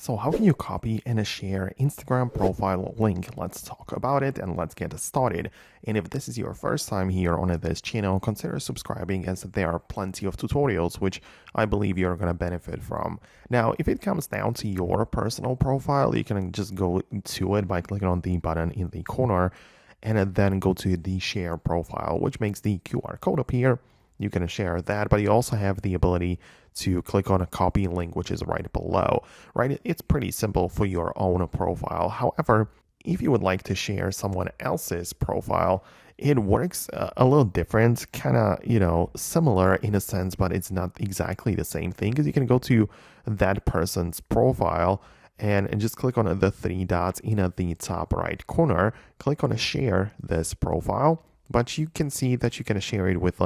So how can you copy and share Instagram profile link? Let's talk about it and let's get started. And if this is your first time here on this channel, consider subscribing as there are plenty of tutorials which I believe you're going to benefit from. Now, if it comes down to your personal profile, you can just go to it by clicking on the button in the corner and then go to the share profile, which makes the QR code appear. You can share that, but you also have the ability to click on a copy link, which is right below, right? It's pretty simple for your own profile. However, if you would like to share someone else's profile, it works a little different, kind of, similar in a sense, but it's not exactly the same thing because you can go to that person's profile and just click on the three dots in the top right corner, click on share this profile, but you can see that you can share it with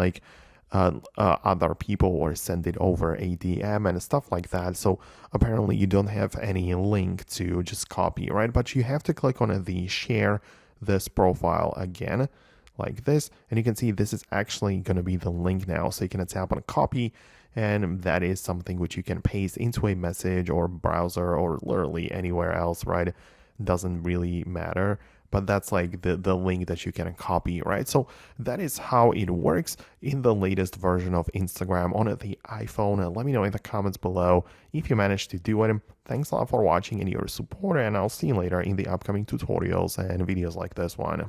other people or send it over a DM and stuff like that. So apparently you don't have any link to just copy, right? But you have to click on the share this profile again like this, and you can see this is actually going to be the link now. So you can tap on copy, and that is something which you can paste into a message or browser or literally anywhere else, right? Doesn't really matter, but that's like the link that you can copy, right? So that is how it works in the latest version of Instagram on the iPhone. And let me know in the comments below if you managed to do it. Thanks a lot for watching and your support, and I'll see you later in the upcoming tutorials and videos like this one.